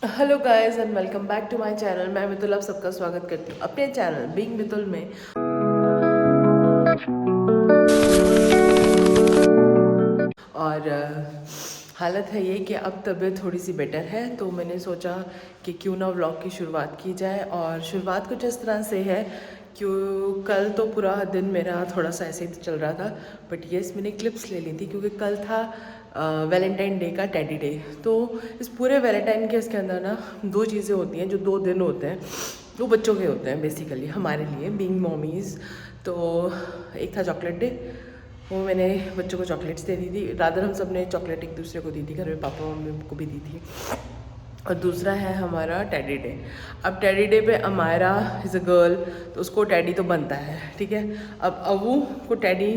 Hello guys and welcome back to my channel. मैं मितुल आप सबका स्वागत करती हूँ अपने चैनल बीइंग मितुल में। और हालत है ये कि अब तबीयत थोड़ी सी बेटर है, तो मैंने सोचा कि क्यों ना व्लॉग की शुरुआत की जाए। और शुरुआत कुछ इस तरह से है क्यों कल तो पूरा दिन मेरा थोड़ा सा ऐसे ही चल रहा था, बट येस मैंने क्लिप्स ले ली थी क्योंकि कल था वैलेंटाइन डे का टेडी डे। तो इस पूरे वैलेंटाइन के इसके अंदर ना दो चीज़ें होती हैं, जो 2 दिन होते हैं वो बच्चों के होते हैं बेसिकली हमारे लिए बीइंग मॉमीज़। तो एक था चॉकलेट डे, वो मैंने बच्चों को चॉकलेट्स दे दी थी, रादर हम सब ने चॉकलेट एक दूसरे को दी थी, घर में पापा मम्मी को भी दी थी। और दूसरा है हमारा टेडी डे। अब टेडी डे पे अमायरा इज़ अ गर्ल, तो उसको टेडी तो बनता है, ठीक है। अब अवू को टेडी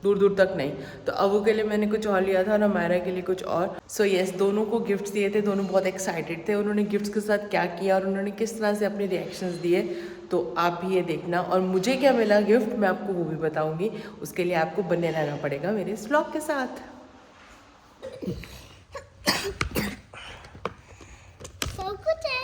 दूर दूर तक नहीं, तो अवू के लिए मैंने कुछ और लिया था और अमायरा के लिए कुछ और। सो यस, दोनों को गिफ्ट्स दिए थे, दोनों बहुत एक्साइटेड थे। उन्होंने गिफ्ट्स के साथ क्या किया और उन्होंने किस तरह से अपने रिएक्शंस दिए, तो आप भी ये देखना। और मुझे क्या मिला गिफ्ट मैं आपको वो भी बताऊंगी, उसके लिए आपको बने रहना पड़ेगा मेरे इस व्लॉग के साथ। सब कुछ है।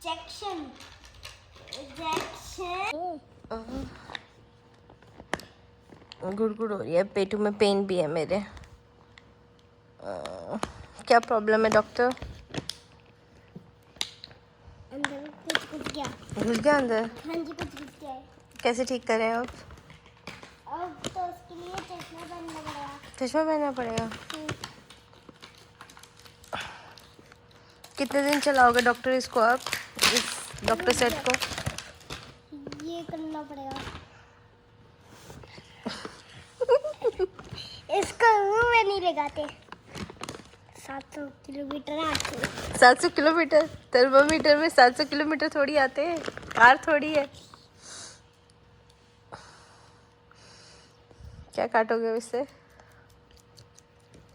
इंजेक्शन इंजेक्शन गुड़गुड़ हो रही है, पेटू में पेन भी है मेरे। क्या प्रॉब्लम है डॉक्टर? अंदर कुछ घुस गया। घुस गया अंदर? हाँ जी, कुछ घुस गया है। कैसे ठीक करें आप? अब तो उसके लिए चश्मा पहनना पड़ेगा। चश्मा पहनना पड़ेगा? कितने दिन चलाओगे डॉक्टर इसको आप, इस डॉक्टर सेट को? ये करना पड़ेगा। इसको मुंह में नहीं लगाते। 700 किलोमीटर आते हैं। 700 किलोमीटर? थर्मामीटर में 700 किलोमीटर थोड़ी आते हैं, कार थोड़ी है। क्या काटोगे उससे?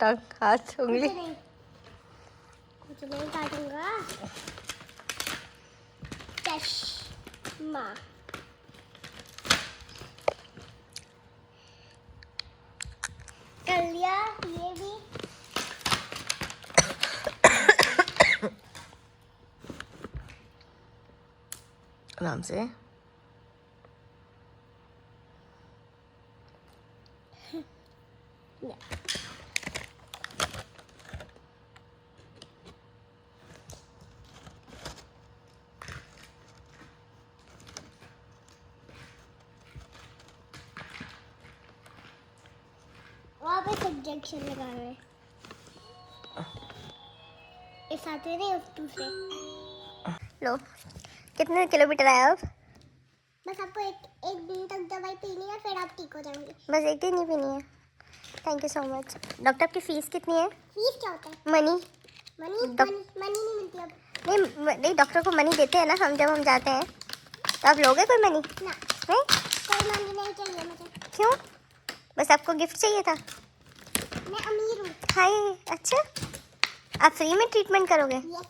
टंग, हाथ, उंगली? कुछ नहीं काटूंगा। चश्मा कर लिया ये भी। आराम से। वहाँ पे इंजेक्शन लगा रहे हैं। इस आते नहीं, उस दूसरे। लो, कितने किलोमीटर आए आप? बस आपको एक दिन तक दवाई पीनी है, फिर आप ठीक हो जाएंगे। बस एक दिन ही पीनी है? Thank you so much. Doctor आपकी फ़ीस कितनी है? फीस क्या होता है? मनी? मनी नहीं मिलती अब। नहीं, डॉक्टर को मनी देते हैं ना हम, जब हम जाते हैं। तो आप लोगे कोई मनी? ना, नहीं? कोई मनी नहीं चाहिए मुझे। क्यों? बस आपको गिफ्ट चाहिए था? मैं अमीर हूँ। हाय, अच्छा, आप फ्री में ट्रीटमेंट करोगे? यस।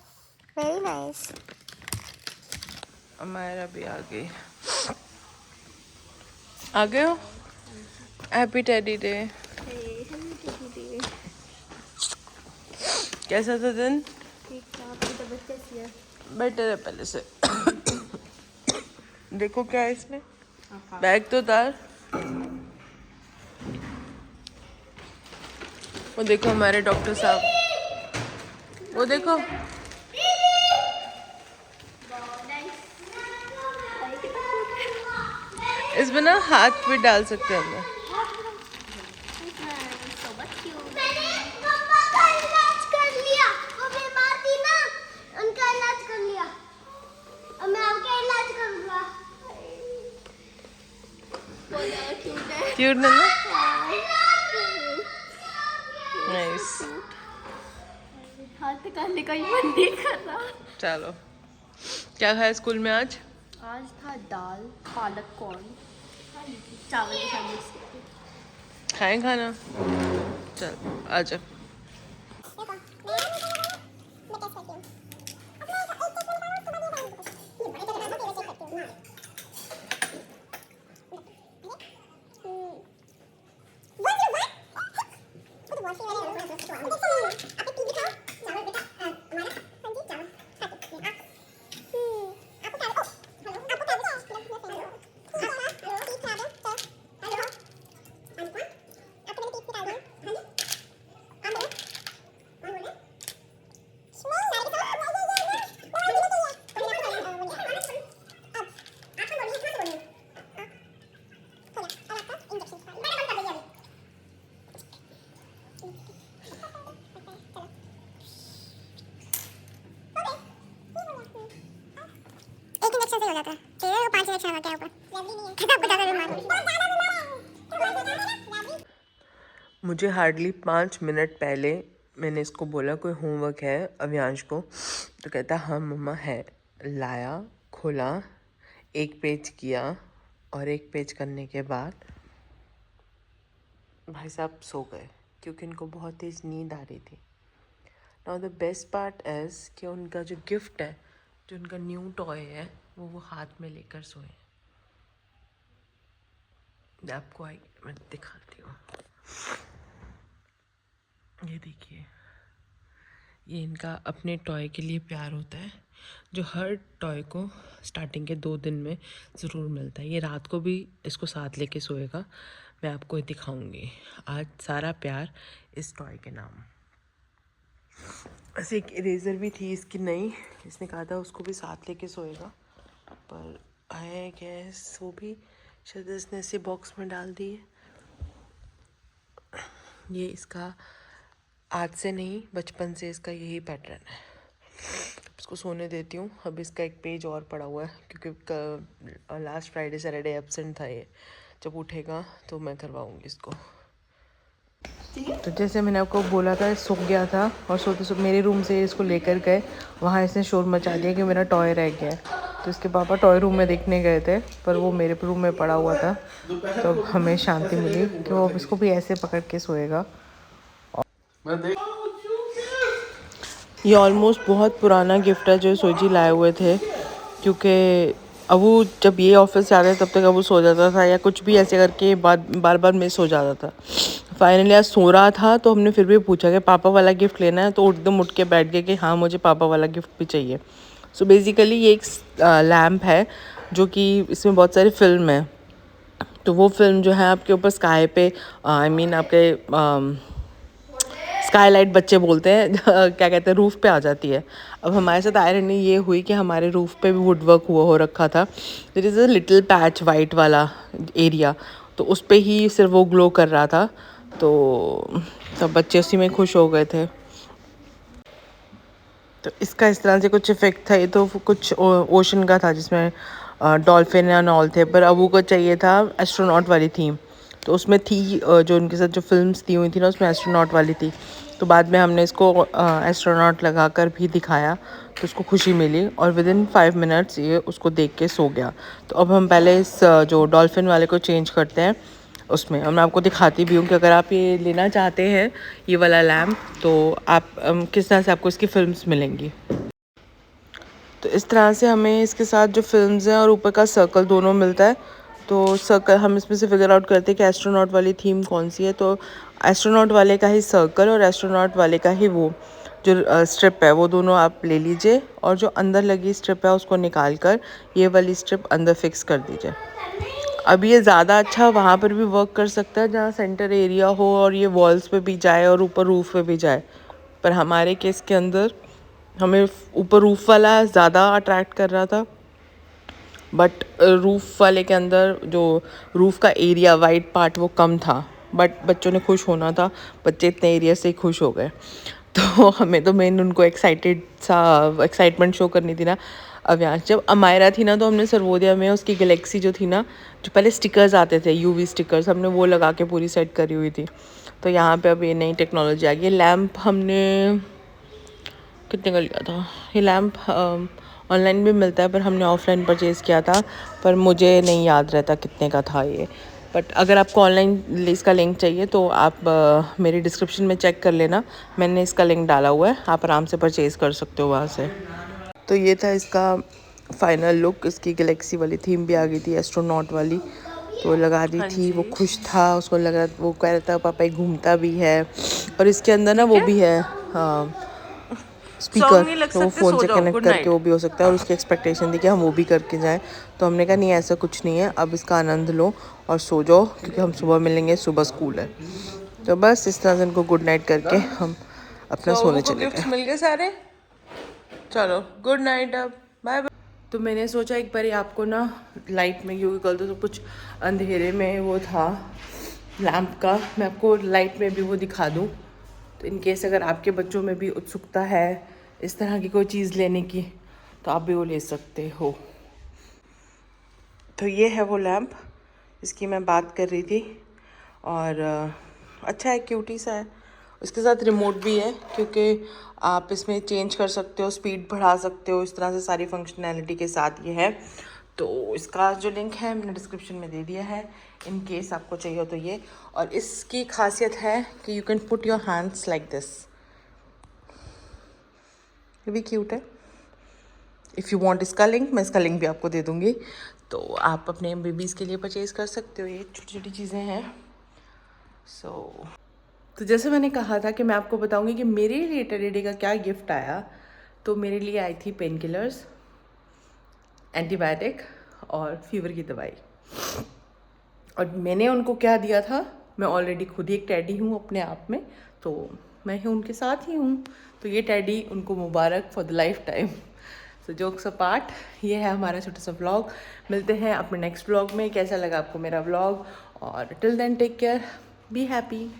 Very nice. अमायरा भी आ गई। आ गए हो? Happy teddy day. कैसा था दिन? बेटर है पहले से। देखो क्या है इसमें, बैग तो उतार। वो देखो हमारे डॉक्टर साहब, वो देखो। इसमें ना हाथ भी डाल सकते हैं अंदर। मैंने पापा का इलाज कर लिया। वो बीमार थी ना, उनका इलाज कर लिया। अब मैं आपका इलाज करूँगा। क्यूट है ना? नाइस। हाथ निकालने का ही मन नहीं कर रहा। चलो, क्या खाया स्कूल में आज? आज था दाल पालक कॉर्न चावल के साथ मिक्स करके। खाएं खाना? चल आजा। हो जाता है। 5 मिनट लगा क्या ऊपर खत्म बता दे मुझे हार्डली 5 मिनट पहले मैंने इसको बोला कोई होमवर्क है अव्यांश को, तो कहता हाँ मम्मा है। लाया, खोला, 1 पेज किया और 1 पेज करने के बाद भाई साहब सो गए क्योंकि उनको बहुत तेज़ नींद आ रही थी। Now the best part is कि उनका जो गिफ्ट है, जो उनका न्यू टॉय है, वो हाथ में लेकर सोए। आपको मैं दिखाती हूँ, ये देखिए, ये इनका अपने टॉय के लिए प्यार होता है जो हर टॉय को स्टार्टिंग के 2 दिन में ज़रूर मिलता है। ये रात को भी इसको साथ लेके सोएगा, मैं आपको ये दिखाऊंगी। आज सारा प्यार इस टॉय के नाम। ऐसे एक इरेज़र भी थी इसकी नई, इसने कहा था उसको भी साथ लेके सोएगा, पर आई गेस वो भी शायद इसने ऐसे बॉक्स में डाल दी है। ये इसका आज से नहीं, बचपन से इसका यही पैटर्न है। इसको सोने देती हूँ। अब इसका 1 पेज और पड़ा हुआ है क्योंकि लास्ट फ्राइडे सैटरडे एब्सेंट था ये। जब उठेगा तो मैं करवाऊँगी इसको। तो जैसे मैंने आपको बोला था, सो गया था और सोते मेरे रूम से इसको लेकर गए, वहाँ इसने शोर मचा दिया कि मेरा टॉय रह गया है। तो इसके पापा टॉय रूम में देखने गए थे, पर वो मेरे रूम में पड़ा हुआ था। तो अब हमें शांति मिली कि वो इसको भी ऐसे पकड़ के सोएगा। ये ऑलमोस्ट बहुत पुराना गिफ्ट है जो सोजी लाए हुए थे, क्योंकि अबू जब ये ऑफिस से आते तब तक अबू सो जाता था या कुछ भी ऐसे करके बार बार मिस हो जाता था। फाइनली आज सो रहा था तो हमने फिर भी पूछा कि पापा वाला गिफ्ट लेना है, तो एकदम उठ के बैठ गए कि हाँ मुझे पापा वाला गिफ्ट भी चाहिए। सो बेसिकली ये एक लैम्प है जो कि इसमें बहुत सारी फिल्म है। तो वो फिल्म जो है आपके ऊपर स्काई पे आपके स्काईलाइट बच्चे बोलते हैं क्या कहते हैं, रूफ़ पे आ जाती है। अब हमारे साथ आयरनी ये हुई कि हमारे रूफ़ पे भी वुड वर्क हो रखा था। There is a little patch white वाला एरिया, तो उस पे ही सिर्फ वो ग्लो कर रहा था। तो सब बच्चे उसी में खुश हो गए थे। तो इसका इस तरह से कुछ इफ़ेक्ट था। ये तो कुछ ओशन का था जिसमें डॉल्फिन एंड ऑल थे, पर अबू को चाहिए था एस्ट्रोनॉट वाली थीम। तो उसमें थी जो उनके साथ जो फिल्म्स दी हुई थी ना, उसमें एस्ट्रोनॉट वाली थी। तो बाद में हमने इसको एस्ट्रोनॉट लगा कर भी दिखाया तो उसको खुशी मिली और विदिन 5 मिनट्स ये उसको देख के सो गया। तो अब हम पहले इस जो डॉल्फिन वाले को चेंज करते हैं उसमें। अब मैं आपको दिखाती भी हूँ कि अगर आप ये लेना चाहते हैं ये वाला लैम्प, तो आप किस तरह से आपको इसकी फिल्म्स मिलेंगी। तो इस तरह से हमें इसके साथ जो फिल्म्स हैं और ऊपर का सर्कल दोनों मिलता है। तो सर्कल हम इसमें से फिगर आउट करते हैं कि एस्ट्रोनॉट वाली थीम कौन सी है। तो एस्ट्रोनॉट वाले का ही सर्कल और एस्ट्रोनॉट वाले का ही वो जो स्ट्रिप है वो दोनों आप ले लीजिए, और जो अंदर लगी स्ट्रिप है उसको निकाल कर ये वाली स्ट्रिप अंदर फिक्स कर दीजिए। अब ये ज़्यादा अच्छा वहाँ पर भी वर्क कर सकता है जहाँ सेंटर एरिया हो और ये वॉल्स पे भी जाए और ऊपर रूफ़ पे भी जाए, पर हमारे केस के अंदर हमें ऊपर रूफ़ वाला ज़्यादा अट्रैक्ट कर रहा था। बट रूफ़ वाले के अंदर जो रूफ़ का एरिया वाइट पार्ट वो कम था, बट बच्चों ने खुश होना था, बच्चे इतने एरिया से ही खुश हो गए। तो हमें तो मेन उनको एक्साइटमेंट शो करनी थी ना। अव्यांश जब अमायरा थी ना, तो हमने सर्वोदया में उसकी गैलेक्सी जो थी ना, जो पहले स्टिकर्स आते थे यूवी स्टिकर्स, हमने वो लगा के पूरी सेट करी हुई थी। तो यहाँ पे अब ये नई टेक्नोलॉजी आ गई। लैम्प हमने कितने का लिया था? ये लैम्प ऑनलाइन भी मिलता है, पर हमने ऑफ़लाइन परचेज़ किया था, पर मुझे नहीं याद रहता कितने का था ये। बट अगर आपको ऑनलाइन इसका लिंक चाहिए तो आप मेरी डिस्क्रिप्शन में चेक कर लेना, मैंने इसका लिंक डाला हुआ है, आप आराम से परचेज़ कर सकते हो वहाँ से। तो ये था इसका फाइनल लुक। इसकी गैलेक्सी वाली थीम भी आ गई थी, एस्ट्रोनॉट वाली, तो लगा दी थी। वो खुश था, उसको लग रहा, वो कह रहा था पापा ये घूमता भी है, और इसके अंदर ना वो भी है स्पीकर, तो वो फ़ोन से कनेक्ट करके वो भी हो सकता है। और उसकी एक्सपेक्टेशन थी कि हम वो भी करके जाएं, तो हमने कहा नहीं ऐसा कुछ नहीं है, अब इसका आनंद लो और सो जाओ, क्योंकि हम सुबह मिलेंगे, सुबह स्कूल है। तो बस इस तरह से उनको गुड नाइट करके हम अपना सोने चले गए। मिल गए सारे, चलो गुड नाइट, अब बाय बाय। तो मैंने सोचा एक बार आपको ना लाइट में, क्योंकि कल तो कुछ अंधेरे में वो था लैम्प का, मैं आपको लाइट में भी वो दिखा दूँ। तो इन केस अगर आपके बच्चों में भी उत्सुकता है इस तरह की कोई चीज़ लेने की, तो आप भी वो ले सकते हो। तो ये है वो लैम्प इसकी मैं बात कर रही थी, और अच्छा है, क्यूटी सा है। इसके साथ रिमोट भी है, क्योंकि आप इसमें चेंज कर सकते हो, स्पीड बढ़ा सकते हो, इस तरह से सारी फंक्शनैलिटी के साथ ये है। तो इसका जो लिंक है मैंने डिस्क्रिप्शन में दे दिया है, इन केस आपको चाहिए हो तो ये। और इसकी खासियत है कि you can put your hands like this, ये भी क्यूट है। इफ़ यू वांट इसका लिंक, मैं इसका लिंक भी आपको दे दूँगी, तो आप अपने बेबीज़ के लिए परचेज़ कर सकते हो। ये छोटी छोटी चीज़ें हैं। तो जैसे मैंने कहा था कि मैं आपको बताऊंगी कि मेरे लिए टेडी डे का क्या गिफ्ट आया। तो मेरे लिए आई थी पेन किलर्स, एंटीबायोटिक और फीवर की दवाई। और मैंने उनको क्या दिया था, मैं ऑलरेडी खुद ही एक टैडी हूँ अपने आप में, तो मैं ही उनके साथ ही हूँ। तो ये टैडी उनको मुबारक for the lifetime. So jokes apart, ये है हमारा छोटा सा व्लॉग। मिलते हैं अपने नेक्स्ट व्लॉग में। कैसा लगा आपको मेरा व्लॉग? और till then take care, be happy.